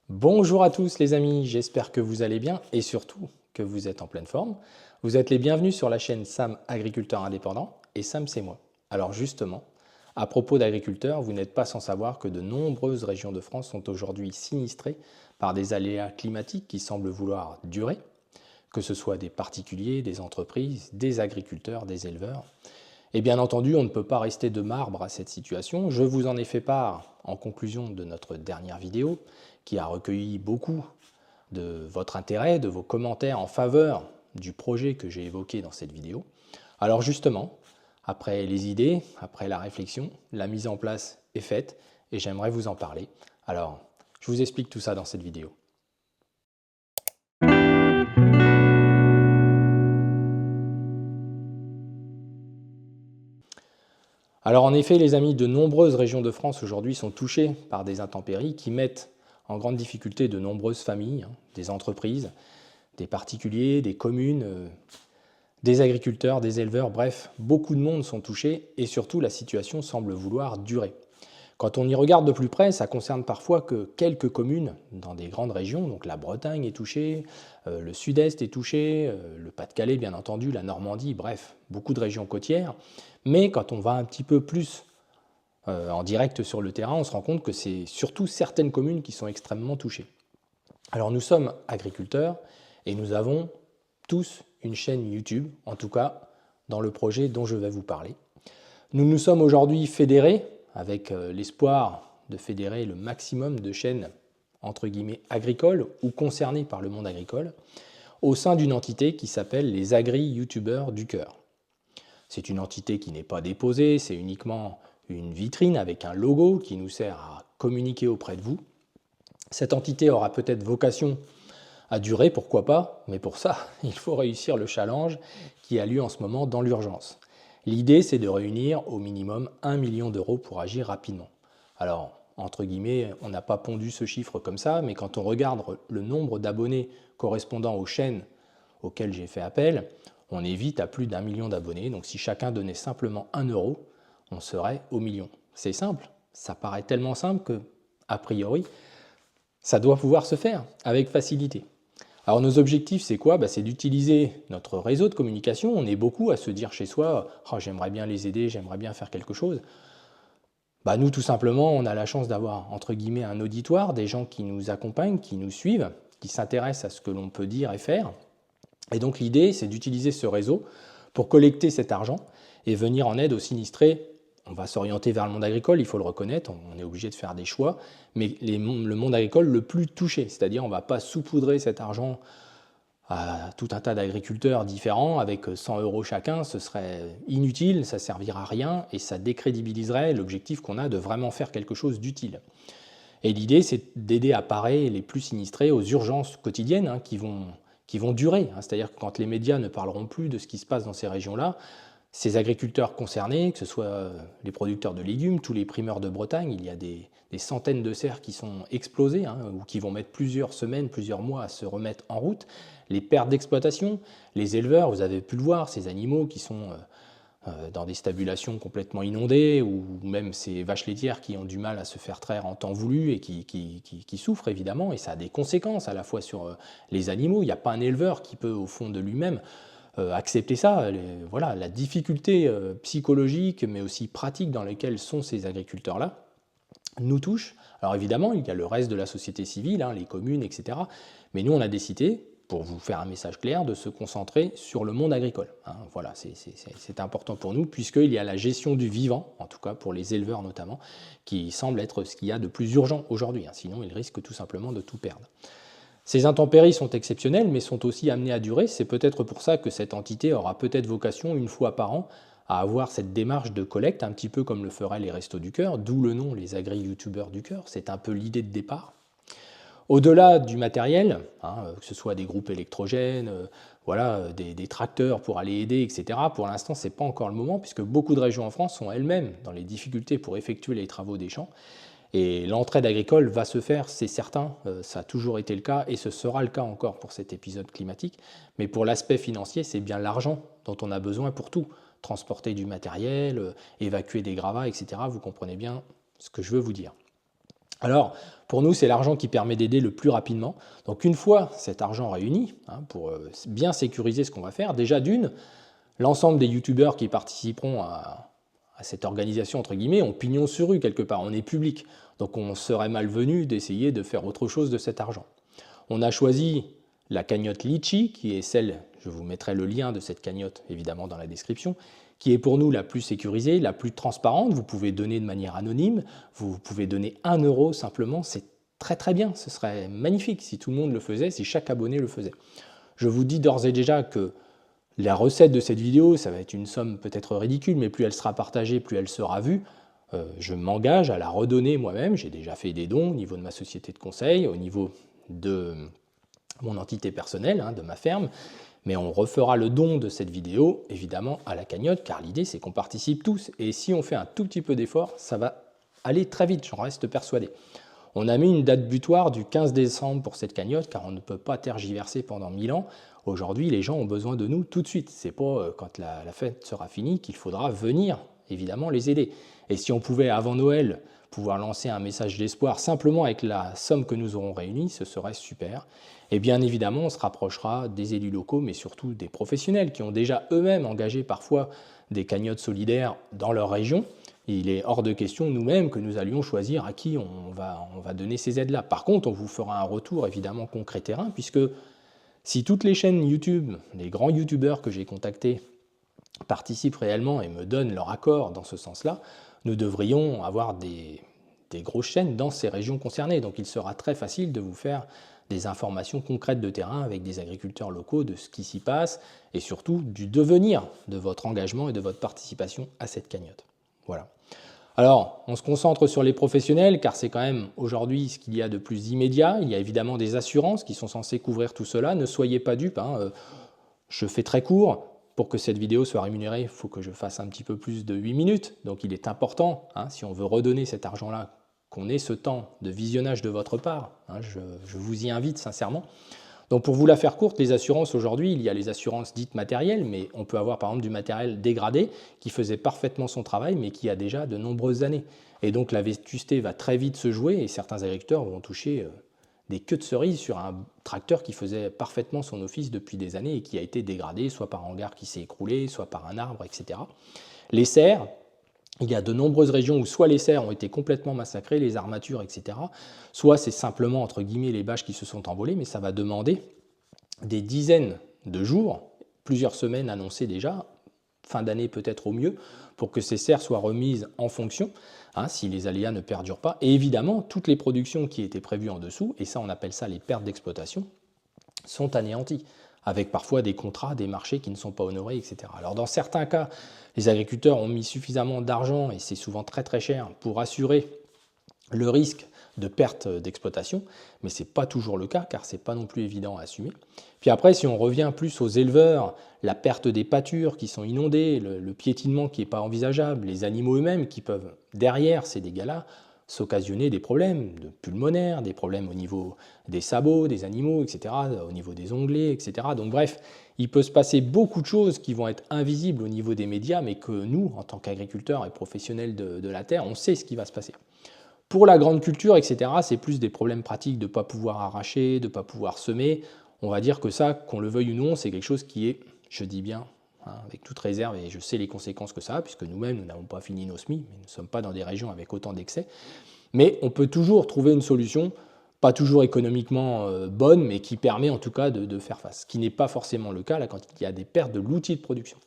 Bonjour à tous les amis, j'espère que vous allez bien et surtout que vous êtes en pleine forme. Vous êtes les bienvenus sur la chaîne Sam Agriculteur Indépendant et Sam c'est moi. Alors justement, à propos d'agriculteurs, vous n'êtes pas sans savoir que de nombreuses régions de France sont aujourd'hui sinistrées par des aléas climatiques qui semblent vouloir durer, que ce soit des particuliers, des entreprises, des agriculteurs, des éleveurs. Et bien entendu, on ne peut pas rester de marbre à cette situation. Je vous en ai fait part en conclusion de notre dernière vidéo, qui a recueilli beaucoup de votre intérêt, de vos commentaires en faveur du projet que j'ai évoqué dans cette vidéo. Alors justement, après les idées, après la réflexion, la mise en place est faite et j'aimerais vous en parler. Alors, je vous explique tout ça dans cette vidéo. Alors en effet, les amis, de nombreuses régions de France aujourd'hui sont touchées par des intempéries qui mettent en grande difficulté de nombreuses familles, des entreprises, des particuliers, des communes, des agriculteurs, des éleveurs, bref, beaucoup de monde sont touchés et surtout la situation semble vouloir durer. Quand on y regarde de plus près, ça concerne parfois que quelques communes dans des grandes régions, donc la Bretagne est touchée, le Sud-Est est touché, le Pas-de-Calais bien entendu, la Normandie, bref, beaucoup de régions côtières. Mais quand on va un petit peu plus en direct sur le terrain, on se rend compte que c'est surtout certaines communes qui sont extrêmement touchées. Alors nous sommes agriculteurs et nous avons tous une chaîne YouTube, en tout cas dans le projet dont je vais vous parler. Nous nous sommes aujourd'hui fédérés avec l'espoir de fédérer le maximum de chaînes entre guillemets agricoles ou concernées par le monde agricole au sein d'une entité qui s'appelle les Agri-Youtubeurs du Cœur. C'est une entité qui n'est pas déposée, c'est uniquement une vitrine avec un logo qui nous sert à communiquer auprès de vous. Cette entité aura peut-être vocation à durer, pourquoi pas, mais pour ça, il faut réussir le challenge qui a lieu en ce moment dans l'urgence. L'idée, c'est de réunir au minimum 1 million d'euros pour agir rapidement. Alors, entre guillemets, on n'a pas pondu ce chiffre comme ça, mais quand on regarde le nombre d'abonnés correspondant aux chaînes auxquelles j'ai fait appel, on est vite à plus d'1 million d'abonnés. Donc si chacun donnait simplement 1 euro, on serait au million. C'est simple, ça paraît tellement simple que, a priori, ça doit pouvoir se faire avec facilité. Alors nos objectifs, c'est quoi? C'est d'utiliser notre réseau de communication. On est beaucoup à se dire chez soi, oh, j'aimerais bien les aider, j'aimerais bien faire quelque chose. Nous, tout simplement, on a la chance d'avoir, entre guillemets, un auditoire, des gens qui nous accompagnent, qui nous suivent, qui s'intéressent à ce que l'on peut dire et faire. Et donc l'idée, c'est d'utiliser ce réseau pour collecter cet argent et venir en aide aux sinistrés. On va s'orienter vers le monde agricole, il faut le reconnaître, on est obligé de faire des choix, mais le monde agricole le plus touché, c'est-à-dire on ne va pas saupoudrer cet argent à tout un tas d'agriculteurs différents avec 100 euros chacun, ce serait inutile, ça ne servira à rien et ça décrédibiliserait l'objectif qu'on a de vraiment faire quelque chose d'utile. Et l'idée, c'est d'aider à parer les plus sinistrés aux urgences quotidiennes qui vont durer. C'est-à-dire que quand les médias ne parleront plus de ce qui se passe dans ces régions-là, ces agriculteurs concernés, que ce soit les producteurs de légumes, tous les primeurs de Bretagne, il y a des centaines de serres qui sont explosées ou qui vont mettre plusieurs semaines, plusieurs mois à se remettre en route. Les pertes d'exploitation, les éleveurs, vous avez pu le voir, ces animaux qui sont dans des stabulations complètement inondées ou même ces vaches laitières qui ont du mal à se faire traire en temps voulu et qui souffrent évidemment et ça a des conséquences à la fois sur les animaux. Il n'y a pas un éleveur qui peut au fond de lui-même accepter ça. Voilà, la difficulté psychologique mais aussi pratique dans laquelle sont ces agriculteurs-là nous touche. Alors évidemment, il y a le reste de la société civile, les communes, etc. Mais nous, on a décidé, pour vous faire un message clair, de se concentrer sur le monde agricole. Voilà, c'est important pour nous, puisqu'il y a la gestion du vivant, en tout cas pour les éleveurs notamment, qui semble être ce qu'il y a de plus urgent aujourd'hui. Sinon, ils risquent tout simplement de tout perdre. Ces intempéries sont exceptionnelles, mais sont aussi amenées à durer. C'est peut-être pour ça que cette entité aura peut-être vocation, une fois par an, à avoir cette démarche de collecte, un petit peu comme le feraient les Restos du Cœur, d'où le nom, les agri-youtubeurs du Cœur. C'est un peu l'idée de départ. Au-delà du matériel, que ce soit des groupes électrogènes, des tracteurs pour aller aider, etc., pour l'instant, ce n'est pas encore le moment, puisque beaucoup de régions en France sont elles-mêmes dans les difficultés pour effectuer les travaux des champs. Et l'entraide agricole va se faire, c'est certain, ça a toujours été le cas, et ce sera le cas encore pour cet épisode climatique. Mais pour l'aspect financier, c'est bien l'argent dont on a besoin pour tout. Transporter du matériel, évacuer des gravats, etc. Vous comprenez bien ce que je veux vous dire. Alors, pour nous, c'est l'argent qui permet d'aider le plus rapidement. Donc, une fois cet argent réuni, pour bien sécuriser ce qu'on va faire, déjà d'une, l'ensemble des youtubeurs qui participeront à cette organisation, entre guillemets, ont pignon sur rue quelque part, on est public. Donc, on serait malvenu d'essayer de faire autre chose de cet argent. On a choisi la cagnotte Litchi, qui est celle, je vous mettrai le lien de cette cagnotte évidemment dans la description, qui est pour nous la plus sécurisée, la plus transparente. Vous pouvez donner de manière anonyme, vous pouvez donner 1 euro simplement, c'est très très bien, ce serait magnifique si tout le monde le faisait, si chaque abonné le faisait. Je vous dis d'ores et déjà que la recette de cette vidéo, ça va être une somme peut-être ridicule, mais plus elle sera partagée, plus elle sera vue. Je m'engage à la redonner moi-même, j'ai déjà fait des dons au niveau de ma société de conseil, au niveau de mon entité personnelle, de ma ferme, mais on refera le don de cette vidéo, évidemment, à la cagnotte, car l'idée, c'est qu'on participe tous, et si on fait un tout petit peu d'effort, ça va aller très vite, j'en reste persuadé. On a mis une date butoir du 15 décembre pour cette cagnotte, car on ne peut pas tergiverser pendant 1000 ans. Aujourd'hui, les gens ont besoin de nous tout de suite. C'est pas quand la fête sera finie qu'il faudra venir, évidemment, les aider. Et si on pouvait, avant Noël, pouvoir lancer un message d'espoir simplement avec la somme que nous aurons réunie, ce serait super. Et bien évidemment, on se rapprochera des élus locaux, mais surtout des professionnels qui ont déjà eux-mêmes engagé parfois des cagnottes solidaires dans leur région. Il est hors de question nous-mêmes que nous allions choisir à qui on va donner ces aides-là. Par contre, on vous fera un retour évidemment concret terrain, puisque si toutes les chaînes YouTube, les grands YouTubeurs que j'ai contactés participent réellement et me donnent leur accord dans ce sens-là, nous devrions avoir des grosses chaînes dans ces régions concernées. Donc il sera très facile de vous faire des informations concrètes de terrain avec des agriculteurs locaux de ce qui s'y passe et surtout du devenir de votre engagement et de votre participation à cette cagnotte. Voilà. Alors, on se concentre sur les professionnels car c'est quand même aujourd'hui ce qu'il y a de plus immédiat. Il y a évidemment des assurances qui sont censées couvrir tout cela. Ne soyez pas dupes. Je fais très court. Pour que cette vidéo soit rémunérée, il faut que je fasse un petit peu plus de 8 minutes. Donc il est important, si on veut redonner cet argent-là, qu'on ait ce temps de visionnage de votre part. Je vous y invite sincèrement. Donc pour vous la faire courte, les assurances aujourd'hui, il y a les assurances dites matérielles, mais on peut avoir par exemple du matériel dégradé qui faisait parfaitement son travail, mais qui a déjà de nombreuses années. Et donc la vétusté va très vite se jouer et certains agriculteurs vont toucher des queues de cerise sur un tracteur qui faisait parfaitement son office depuis des années et qui a été dégradé, soit par un hangar qui s'est écroulé, soit par un arbre, etc. Les serres, il y a de nombreuses régions où soit les serres ont été complètement massacrées, les armatures, etc., soit c'est simplement, entre guillemets, les bâches qui se sont envolées, mais ça va demander des dizaines de jours, plusieurs semaines annoncées déjà, fin d'année peut-être au mieux, pour que ces serres soient remises en fonction, si les aléas ne perdurent pas. Et évidemment, toutes les productions qui étaient prévues en dessous, et ça on appelle ça les pertes d'exploitation, sont anéanties, avec parfois des contrats, des marchés qui ne sont pas honorés, etc. Alors dans certains cas, les agriculteurs ont mis suffisamment d'argent, et c'est souvent très très cher, pour assurer le risque de perte d'exploitation, mais ce n'est pas toujours le cas, car ce n'est pas non plus évident à assumer. Puis après, si on revient plus aux éleveurs, la perte des pâtures qui sont inondées, le piétinement qui n'est pas envisageable, les animaux eux-mêmes qui peuvent, derrière ces dégâts-là, s'occasionner des problèmes de pulmonaires, des problèmes au niveau des sabots, des animaux, etc., au niveau des onglets, etc. Donc bref, il peut se passer beaucoup de choses qui vont être invisibles au niveau des médias, mais que nous, en tant qu'agriculteurs et professionnels de la terre, on sait ce qui va se passer. Pour la grande culture, etc., c'est plus des problèmes pratiques de ne pas pouvoir arracher, de ne pas pouvoir semer. On va dire que ça, qu'on le veuille ou non, c'est quelque chose qui est, je dis bien, avec toute réserve, et je sais les conséquences que ça a, puisque nous-mêmes, nous n'avons pas fini nos semis, mais nous ne sommes pas dans des régions avec autant d'excès. Mais on peut toujours trouver une solution, pas toujours économiquement bonne, mais qui permet en tout cas de faire face. Ce qui n'est pas forcément le cas là, quand il y a des pertes de l'outil de production.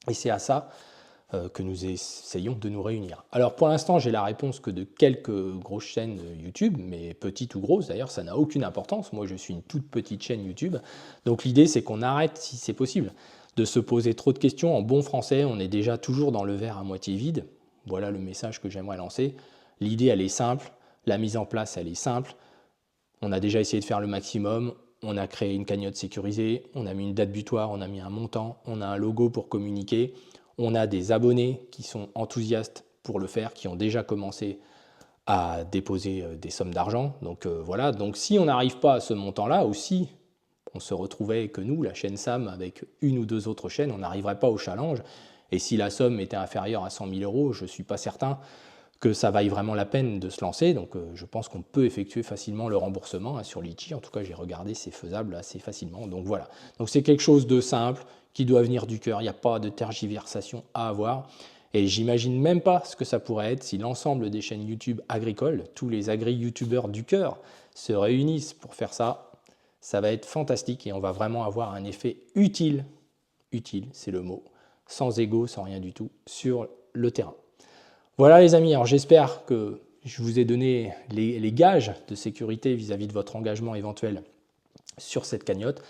Et c'est à ça que nous essayons de nous réunir. Alors pour l'instant, j'ai la réponse que de quelques grosses chaînes YouTube, mais petites ou grosses d'ailleurs, ça n'a aucune importance. Moi, je suis une toute petite chaîne YouTube. Donc l'idée, c'est qu'on arrête, si c'est possible, de se poser trop de questions. En bon français, on est déjà toujours dans le verre à moitié vide. Voilà le message que j'aimerais lancer. L'idée, elle est simple. La mise en place, elle est simple. On a déjà essayé de faire le maximum. On a créé une cagnotte sécurisée. On a mis une date butoir. On a mis un montant. On a un logo pour communiquer. On a des abonnés qui sont enthousiastes pour le faire, qui ont déjà commencé à déposer des sommes d'argent. Donc voilà, donc si on n'arrive pas à ce montant-là, ou si on se retrouvait que nous, la chaîne SAM, avec une ou deux autres chaînes, on n'arriverait pas au challenge. Et si la somme était inférieure à 100 000 €, je ne suis pas certain que ça vaille vraiment la peine de se lancer. Donc je pense qu'on peut effectuer facilement le remboursement sur Litchi. En tout cas, j'ai regardé, c'est faisable assez facilement. Donc voilà. Donc c'est quelque chose de simple qui doit venir du cœur. Il n'y a pas de tergiversation à avoir. Et j'imagine même pas ce que ça pourrait être si l'ensemble des chaînes YouTube agricoles, tous les agri-youtubeurs du cœur, se réunissent pour faire ça. Ça va être fantastique et on va vraiment avoir un effet utile, c'est le mot, sans ego, sans rien du tout, sur le terrain. Voilà les amis, alors j'espère que je vous ai donné les gages de sécurité vis-à-vis de votre engagement éventuel sur cette cagnotte.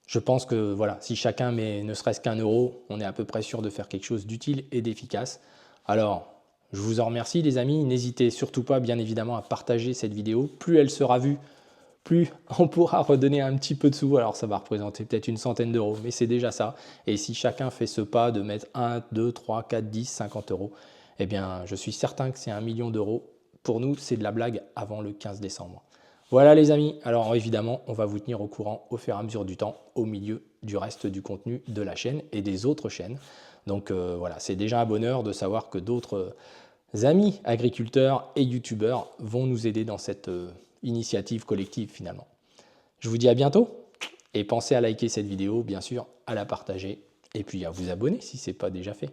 Je pense que voilà, si chacun met ne serait-ce qu'1 euro, on est à peu près sûr de faire quelque chose d'utile et d'efficace. Alors, je vous en remercie les amis. N'hésitez surtout pas, bien évidemment, à partager cette vidéo. Plus elle sera vue, plus on pourra redonner un petit peu de sous. Alors, ça va représenter peut-être une centaine d'euros, mais c'est déjà ça. Et si chacun fait ce pas de mettre 1, 2, 3, 4, 10, 50 euros, eh bien, je suis certain que c'est 1 million d'euros. Pour nous, c'est de la blague avant le 15 décembre. Voilà les amis, alors évidemment, on va vous tenir au courant au fur et à mesure du temps, au milieu du reste du contenu de la chaîne et des autres chaînes. Donc voilà, c'est déjà un bonheur de savoir que d'autres amis agriculteurs et youtubeurs vont nous aider dans cette initiative collective finalement. Je vous dis à bientôt et pensez à liker cette vidéo, bien sûr, à la partager et puis à vous abonner si ce n'est pas déjà fait.